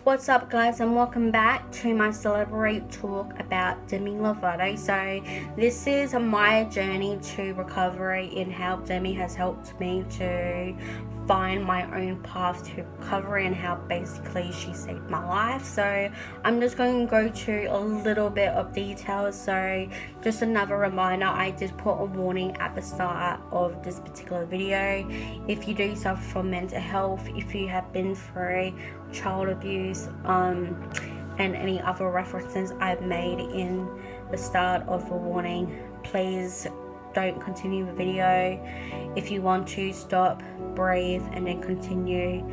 What's up, guys, and welcome back to my celebrity talk about Demi Lovato. So this is my journey to recovery and how Demi has helped me to find my own path to recovery and how basically she saved my life. So I'm just going to go to a little bit of details. So just another reminder, I did put a warning at the start of this particular video. If you do suffer from mental health, if you have been through child abuse, and any other references I've made in the start of the warning, please don't continue the video. If you want to, stop, breathe, and then continue.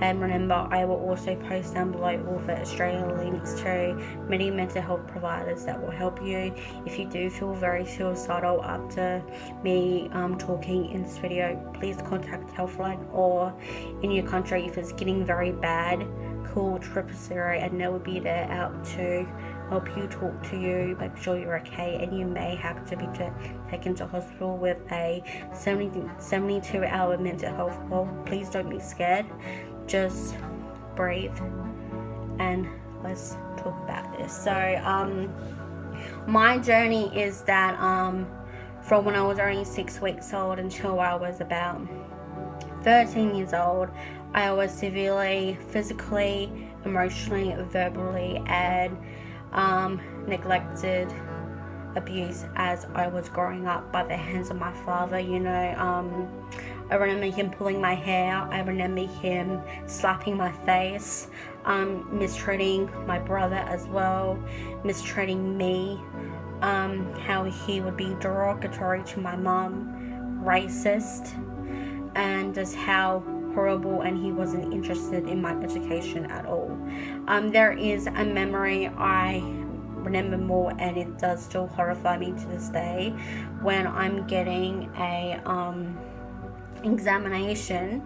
And remember, I will also post down below all the Australian links to many mental health providers that will help you. If you do feel very suicidal after me talking in this video, please contact Helpline, or in your country, if it's getting very bad, call 000 and they will be there out to help you, talk to you, make sure you're okay, and you may have to be taken to hospital with a 72-hour mental health hold. Please don't be scared, just breathe and let's talk about this. So my journey is that from when I was only 6 weeks old until I was about 13 years old, I was severely physically, emotionally, verbally, and neglected, abuse as I was growing up by the hands of my father. I remember him pulling my hair, I remember him slapping my face, mistreating my brother as well, mistreating me, how he would be derogatory to my mom, racist, and just how horrible, and he wasn't interested in my education at all. There is a memory I remember more, and it does still horrify me to this day, when I'm getting a examination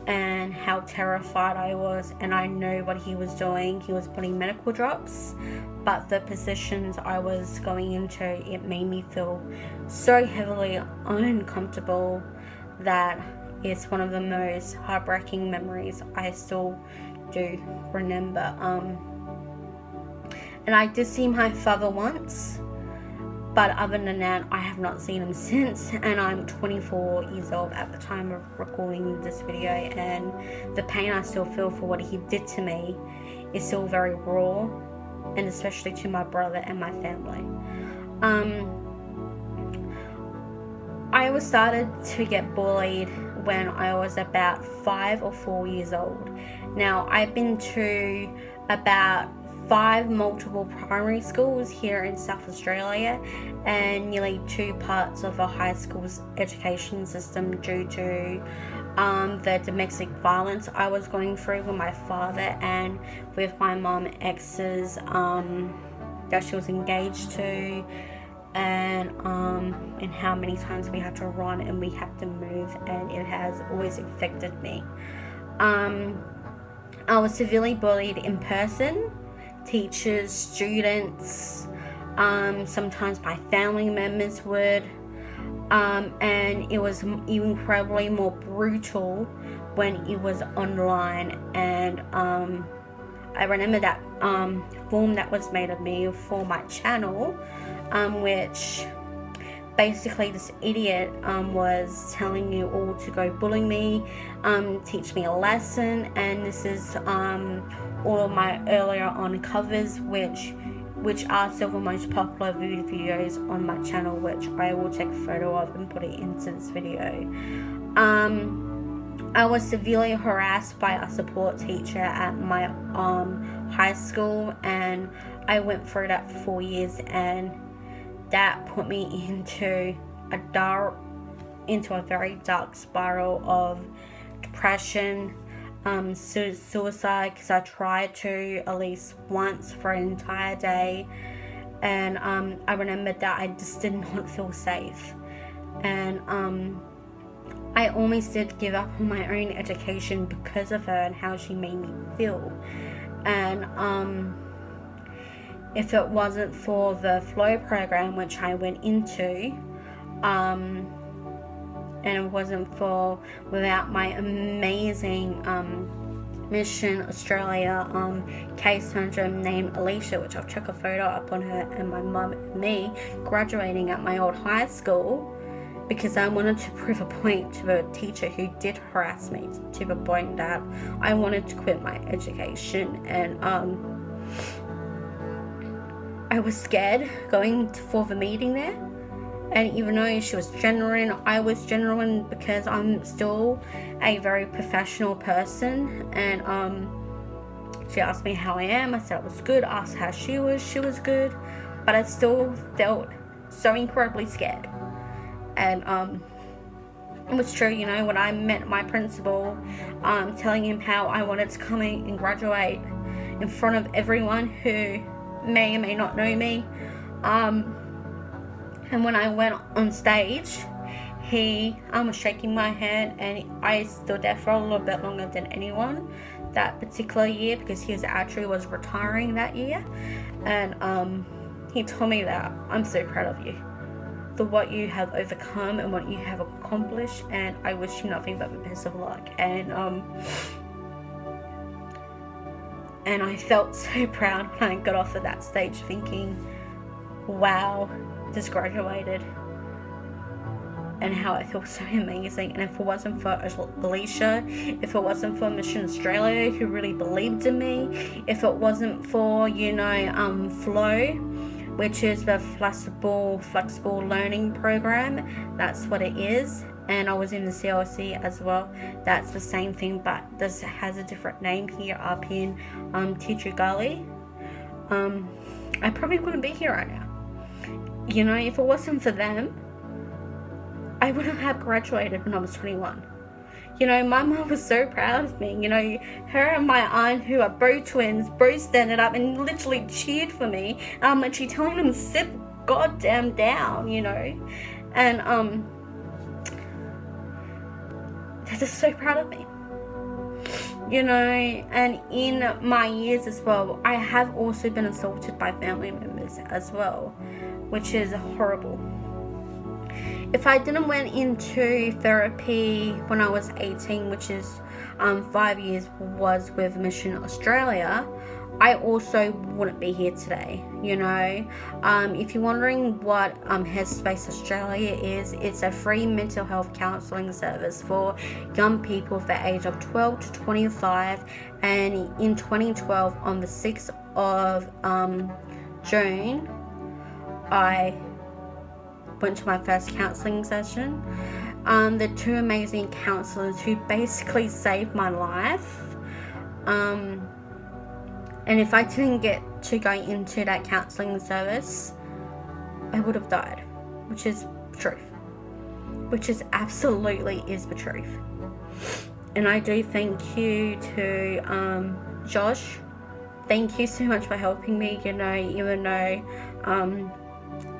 and how terrified I was, and I know what he was doing. He was putting medical drops, but the positions I was going into, it made me feel so heavily uncomfortable that it's one of the most heartbreaking memories I still do remember. And I did see my father once, but other than that, I have not seen him since, and I'm 24 years old at the time of recording this video, and the pain I still feel for what he did to me is still very raw, and especially to my brother and my family. I was started to get bullied when I was about 5 or 4 years old. Now, I've been to about 5 multiple primary schools here in South Australia, and nearly 2 parts of a high school's education system due to the domestic violence I was going through with my father and with my mom exes that she was engaged to, and how many times we had to run and we had to move, and it has always affected me. I was severely bullied in person, teachers, students, sometimes my family members would, and it was incredibly more brutal when it was online. And I remember that form that was made of me for my channel, which basically this idiot was telling you all to go bullying me, teach me a lesson, and this is all of my earlier on covers, which are still the most popular viewed videos on my channel, which I will take a photo of and put it into this video. I was severely harassed by a support teacher at my high school, and I went through that for 4 years, and that put me into a very dark spiral of depression, suicide, because I tried to at least once for an entire day, and I remembered that I just did not feel safe, and I almost did give up on my own education because of her and how she made me feel. And if it wasn't for the flow program which I went into, and it wasn't for without my amazing Mission Australia case manager named Alicia, which I'll check a photo up on her and my mum and me graduating at my old high school, because I wanted to prove a point to a teacher who did harass me to the point that I wanted to quit my education. And I was scared going for the meeting there. And even though she was genuine, I was genuine because I'm still a very professional person. And she asked me how I am. I said I was good. Asked how she was good. But I still felt so incredibly scared. And it was true, you know, when I met my principal, telling him how I wanted to come in and graduate in front of everyone who may or may not know me. And when I went on stage, he was shaking my hand, and I stood there for a little bit longer than anyone that particular year, because he was retiring that year. And he told me that I'm so proud of you for what you have overcome and what you have accomplished, and I wish you nothing but the best of luck. And I felt so proud when I got off of that stage, thinking, wow, just graduated, and how I feel so amazing. And if it wasn't for Alicia, if it wasn't for Mission Australia who really believed in me, if it wasn't for, you know, Flow, which is the flexible learning program, that's what it is. And I was in the CLC as well. That's the same thing, but this has a different name here up in Teacher Gully. I probably wouldn't be here right now. You know, if it wasn't for them, I wouldn't have graduated when I was 21. You know, my mom was so proud of me. You know, her and my aunt, who are bro twins, both standing up and literally cheered for me. And she telling them, sit goddamn down, you know. And they're just so proud of me. You know, and in my years as well, I have also been assaulted by family members as well, which is horrible. If I didn't went into therapy when I was 18, which is 5 years was with Mission Australia, I also wouldn't be here today, you know. If you're wondering what Headspace Australia is, it's a free mental health counselling service for young people of the age of 12 to 25. And in 2012, on the 6th of June, I went to my first counselling session. The two amazing counsellors who basically saved my life. And if I didn't get to go into that counselling service, I would have died, which is the truth. Which is absolutely is the truth. And I do thank you to Josh. Thank you so much for helping me, you know, even though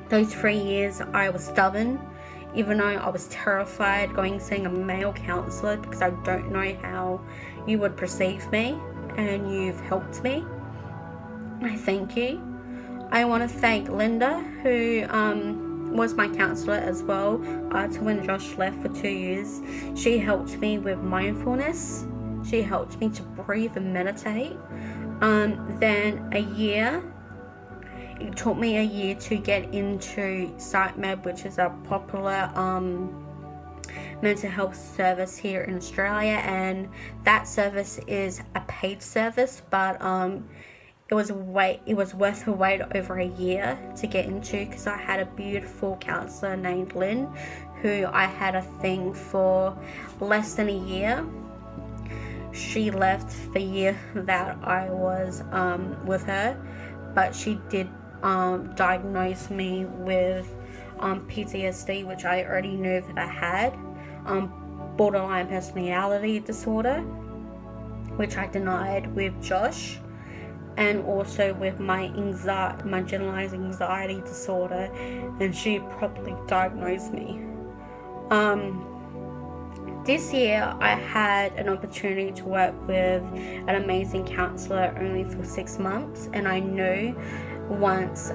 those 3 years I was stubborn, even though I was terrified going seeing a male counsellor, because I don't know how you would perceive me, and you've helped me. I thank you. I want to thank Linda, who was my counsellor as well, to when Josh left for 2 years. She helped me with mindfulness. She helped me to breathe and meditate. Then it took me a year to get into SiteMed, which is a popular mental health service here in Australia, and that service is a paid service, but it was worth the wait over a year to get into, because I had a beautiful counsellor named Lynn, who I had a thing for less than a year. She left the year that I was with her, but she did diagnose me with PTSD, which I already knew that I had, borderline personality disorder, which I denied with Josh, and also with my generalized anxiety disorder, and she properly diagnosed me. this year I had an opportunity to work with an amazing counsellor only for 6 months, and I knew once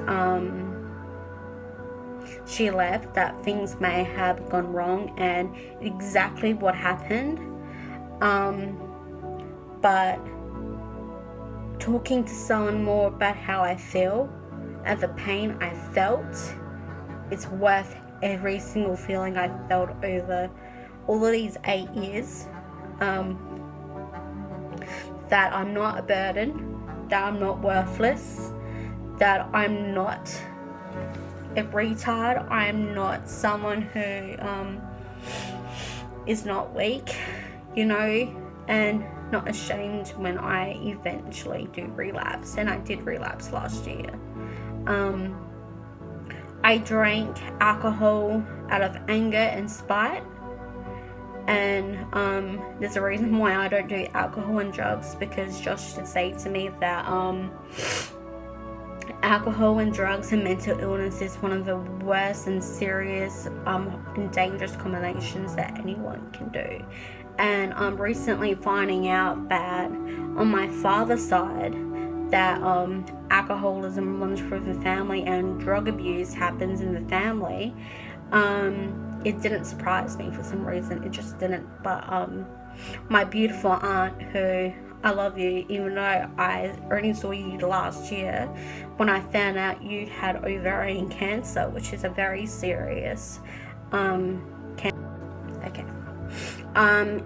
she left that things may have gone wrong, and exactly what happened. But talking to someone more about how I feel and the pain I felt, it's worth every single feeling I felt over all of these 8 years. That I'm not a burden, that I'm not worthless, that I'm not a retard, I'm not someone who is not weak, and not ashamed when I eventually do relapse. And I did relapse last year. I drank alcohol out of anger and spite, and there's a reason why I don't do alcohol and drugs, because Josh did say to me that alcohol and drugs and mental illness is one of the worst and serious and dangerous combinations that anyone can do. And I'm recently finding out that on my father's side that alcoholism runs through the family and drug abuse happens in the family. It didn't surprise me for some reason. It just didn't. But my beautiful aunt, who I love you, even though I only saw you last year, when I found out you had ovarian cancer, which is a very serious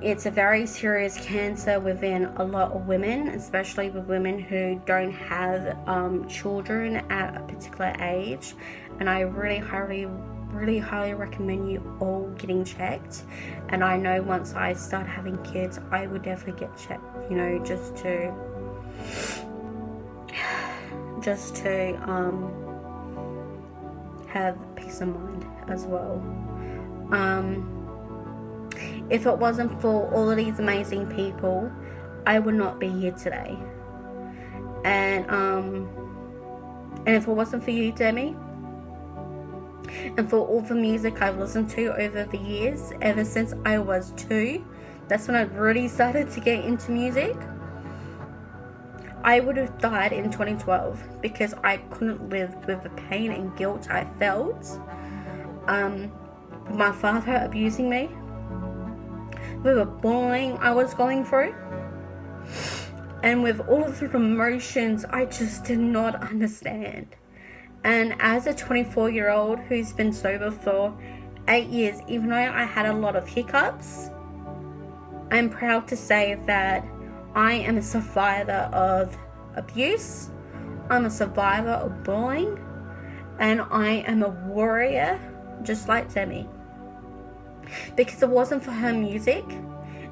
it's a very serious cancer within a lot of women, especially with women who don't have children at a particular age. And I really highly recommend you all getting checked. And I know once I start having kids, I would definitely get checked, just to have peace of mind as well. If it wasn't for all of these amazing people, I would not be here today. And if it wasn't for you, Demi, and for all the music I've listened to over the years, ever since I was 2, that's when I really started to get into music, I would have died in 2012 because I couldn't live with the pain and guilt I felt. My father abusing me, with the bullying I was going through, and with all of the emotions I just did not understand. And as a 24-year-old who's been sober for 8 years, even though I had a lot of hiccups, I'm proud to say that I am a survivor of abuse, I'm a survivor of bullying, and I am a warrior just like Demi. Because it wasn't for her music,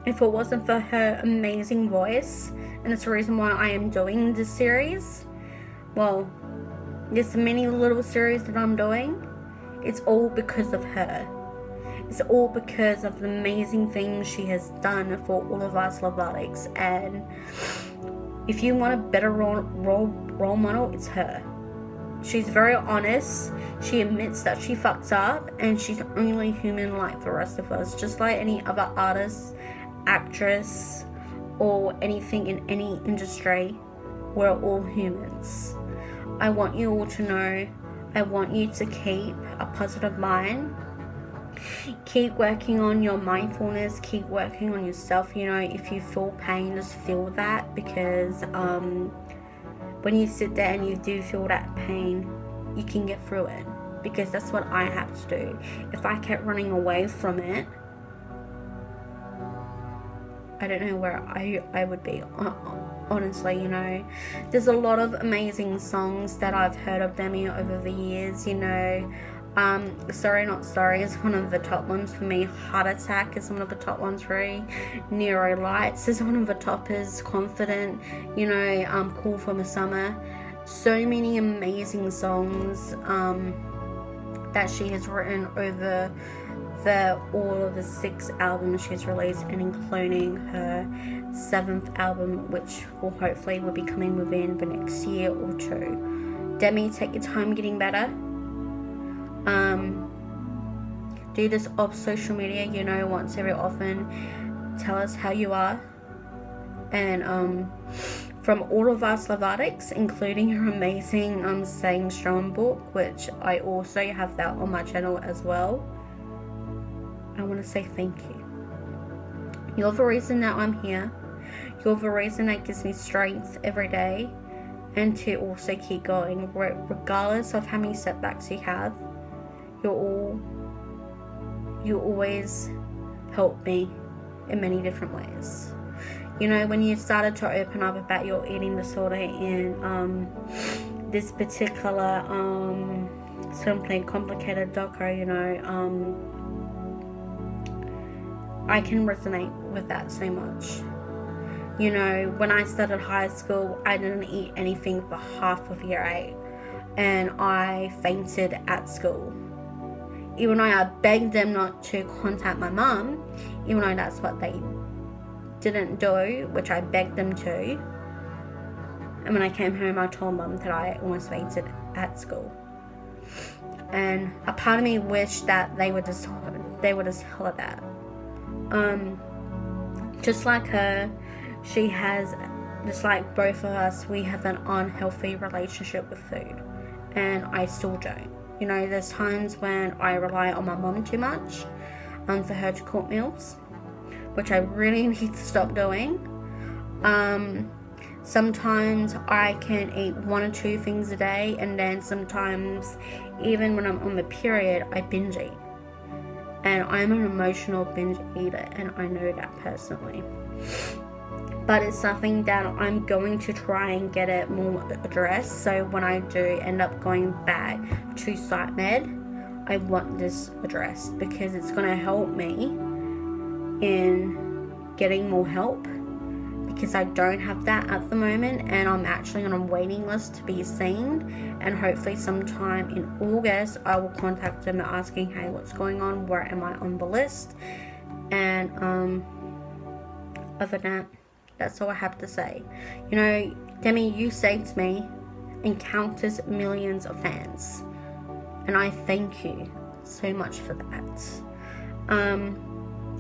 if it wasn't for her amazing voice, and it's the reason why I am doing this series, well, there's many little series that I'm doing, it's all because of her. It's all because of the amazing things she has done for all of us Lovatics. And if you want a better role model, it's her. She's very honest. She admits that she fucks up, and she's only human like the rest of us. Just like any other artist, actress, or anything in any industry, we're all humans. I want you all to know, I want you to keep a positive mind. Keep working on your mindfulness, keep working on yourself. If you feel pain, just feel that, because when you sit there and you do feel that pain, you can get through it, because that's what I had to do. If I kept running away from it, I don't know where I would be, honestly. There's a lot of amazing songs that I've heard of Demi over the years. Sorry Not Sorry is one of the top ones for me. Heart Attack is one of the top ones for me. Nero Lights is one of the toppers. Confident, Cool from the Summer. So many amazing songs that she has written over all of the 6 albums she's released, and including her 7th album, which will hopefully be coming within the next year or 2. Demi, take your time getting better. do this off social media, you know, once every often, tell us how you are. And from all of us Lovatics, including your amazing Staying Strong book, which I also have that on my channel as well, I want to say thank you. You're the reason that I'm here. You're the reason that gives me strength every day, and to also keep going regardless of how many setbacks you have. You always help me in many different ways. You know, when you started to open up about your eating disorder in this particular Simply Complicated doco, you know, I can resonate with that so much. You know, when I started high school, I didn't eat anything for half of year 8, and I fainted at school. Even though I begged them not to contact my mum, even though that's what they didn't do, which I begged them to. And when I came home, I told mum that I almost fainted at school. And a part of me wished that they would just tell her that. Just like her, she has, just like both of us, we have an unhealthy relationship with food, and I still don't. You know, there's times when I rely on my mum too much for her to cook meals, which I really need to stop doing. Sometimes I can eat 1 or 2 things a day, and then sometimes, even when I'm on the period, I binge eat. And I'm an emotional binge eater, and I know that personally. But it's something that I'm going to try and get it more addressed. So when I do end up going back to psych med, I want this addressed, because it's going to help me in getting more help, because I don't have that at the moment, and I'm actually on a waiting list to be seen. And hopefully sometime in August I will contact them asking, hey, what's going on, where am I on the list? And other than that, that's all I have to say. You know, Demi, you saved me and countless millions of fans, and I thank you so much for that.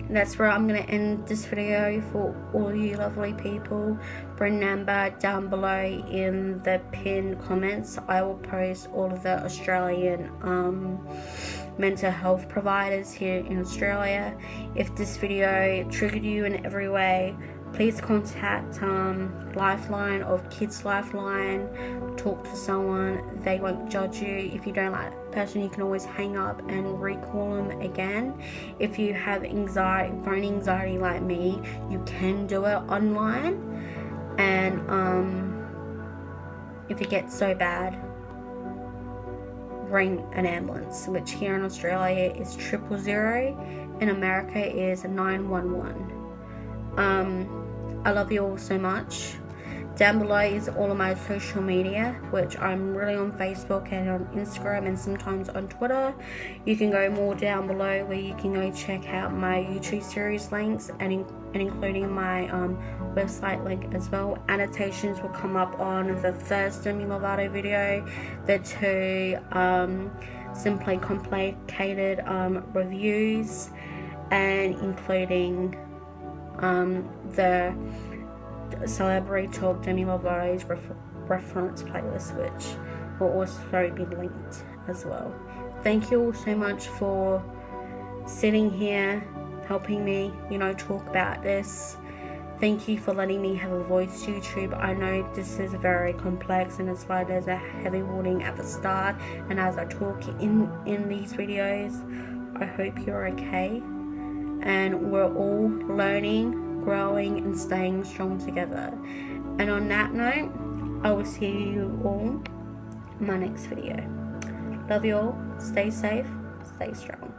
That's where I'm going to end this video. For all you lovely people, remember down below in the pinned comments, I will post all of the Australian mental health providers here in Australia. If this video triggered you in every way, please contact Lifeline or Kids Lifeline. Talk to someone. They won't judge you. If you don't like that person, you can always hang up and recall them again. If you have anxiety, phone anxiety like me, you can do it online. And if it gets so bad, ring an ambulance, which here in Australia is 000. In America is 911. I love you all so much. Down below is all of my social media, which I'm really on Facebook and on Instagram and sometimes on Twitter. You can go more down below, where you can go check out my YouTube series links and including my website link as well. Annotations will come up on the first Demi Lovato video, the 2 Simply Complicated reviews, and including the Celebrity Talk Demi Lovato's reference playlist, which will also be linked as well. Thank you all so much for sitting here helping me, you know, talk about this. Thank you for letting me have a voice, YouTube. I know this is very complex, and that's why there's a heavy warning at the start, and as I talk in these videos. I hope you're okay, and we're all learning, growing, and staying strong together. And on that note, I will see you all in my next video. Love you all. Stay safe, stay strong.